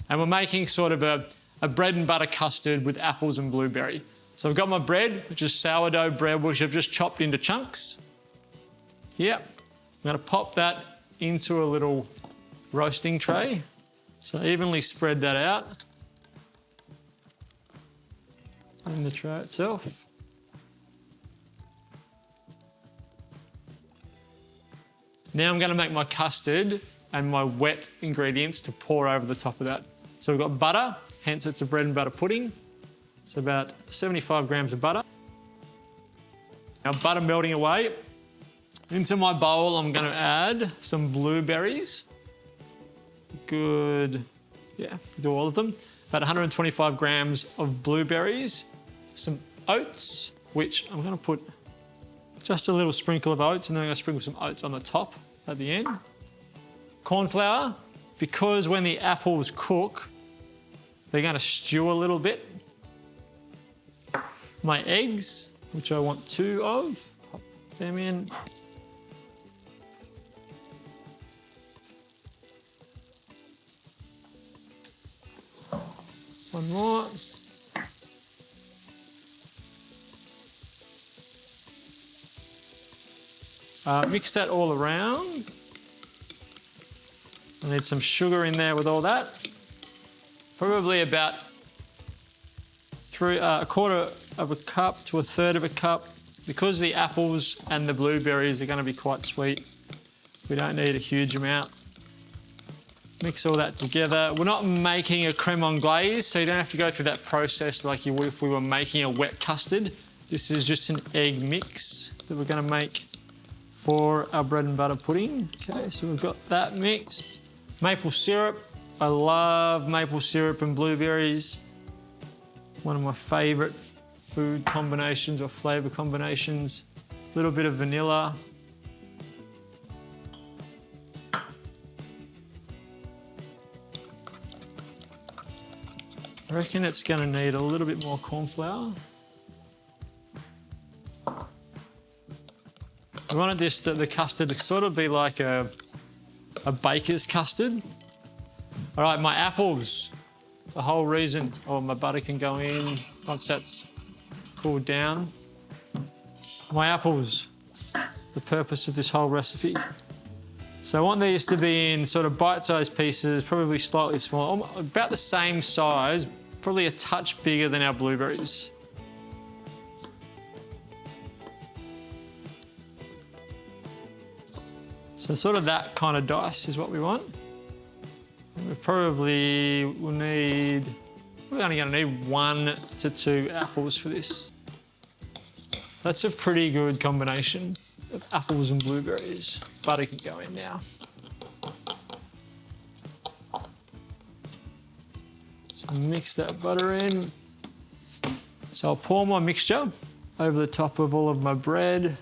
And we're making sort of a bread and butter custard with apples and blueberry. So I've got my bread, which is sourdough bread, which I've just chopped into chunks. Yep, I'm gonna pop that into a little roasting tray. So evenly spread that out in the tray itself. Now I'm going to make my custard and my wet ingredients to pour over the top of that. So we've got butter, hence it's a bread and butter pudding. It's about 75 grams of butter. Now butter melting away. Into my bowl I'm going to add some blueberries. Good, yeah, do all of them. About 125 grams of blueberries. Some oats, which I'm going to put just a little sprinkle of oats, and then I'm going to sprinkle some oats on the top at the end. Corn flour, because when the apples cook, they're going to stew a little bit. My eggs, which I want 2 of, pop them in. One more. Mix that all around. I need some sugar in there with all that. Probably about a quarter of a cup to a third of a cup. Because the apples and the blueberries are going to be quite sweet, we don't need a huge amount. Mix all that together. We're not making a creme anglaise, so you don't have to go through that process like you would if we were making a wet custard. This is just an egg mix that we're going to make for our bread and butter pudding. Okay, so we've got that mixed. Maple syrup. I love maple syrup and blueberries. One of my favourite food combinations or flavour combinations. A little bit of vanilla. I reckon it's going to need a little bit more corn flour. I wanted the custard to sort of be like a baker's custard. All right, my apples. The whole reason, my butter can go in once that's cooled down. My apples, the purpose of this whole recipe. So I want these to be in sort of bite-sized pieces, probably slightly smaller, about the same size, probably a touch bigger than our blueberries. So sort of that kind of dice is what we want. We probably will need, we're only going to need 1 to 2 apples for this. That's a pretty good combination of apples and blueberries. Butter can go in now. So mix that butter in. So I'll pour my mixture over the top of all of my bread.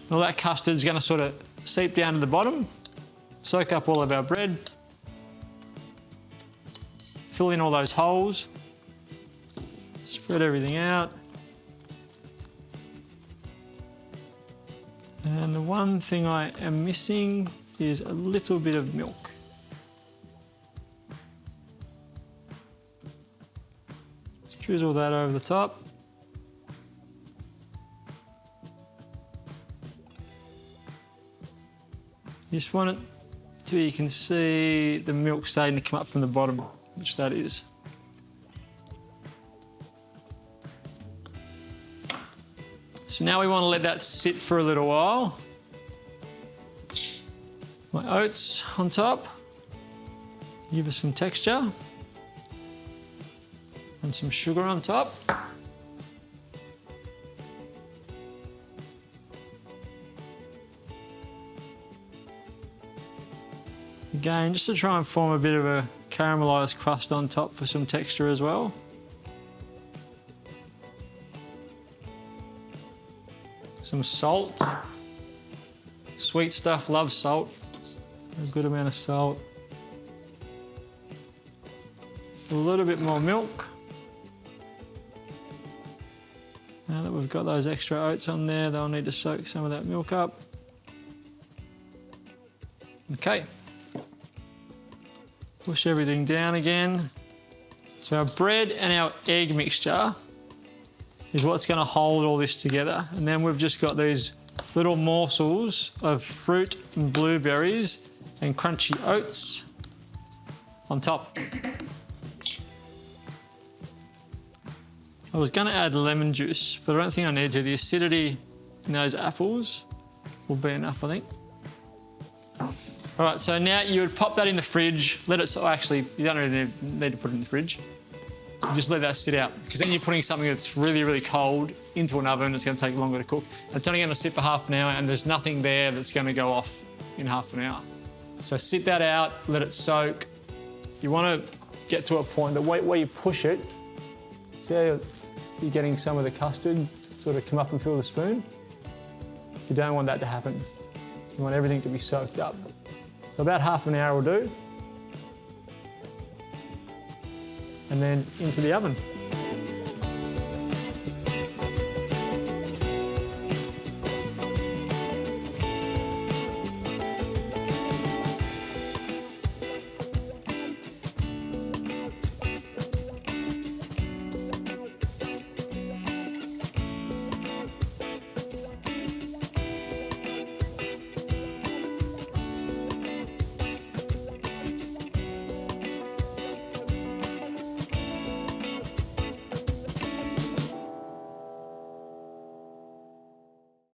All that custard is going to sort of seep down to the bottom, soak up all of our bread, fill in all those holes, spread everything out. And the one thing I am missing is a little bit of milk. Just drizzle that over the top. Just want it till you can see the milk starting to come up from the bottom, which that is. So now we want to let that sit for a little while. My oats on top, give us some texture, and some sugar on top. Again, just to try and form a bit of a caramelised crust on top for some texture as well. Some salt. Sweet stuff loves salt. A good amount of salt. A little bit more milk. Now that we've got those extra oats on there, they'll need to soak some of that milk up. Okay. Push everything down again. So our bread and our egg mixture is what's going to hold all this together. And then we've just got these little morsels of fruit and blueberries and crunchy oats on top. I was going to add lemon juice, but I don't think I need to. The acidity in those apples will be enough, I think. All right, so now you would pop that in the fridge, let it, actually, you don't really need to put it in the fridge. You just let that sit out, because then you're putting something that's really, really cold into an oven. It's going to take longer to cook. It's only going to sit for half an hour, and there's nothing there that's going to go off in half an hour. So sit that out, let it soak. You want to get to a point that where you push it, see how you're getting some of the custard sort of come up and fill the spoon? You don't want that to happen. You want everything to be soaked up. So about half an hour will do. And then into the oven.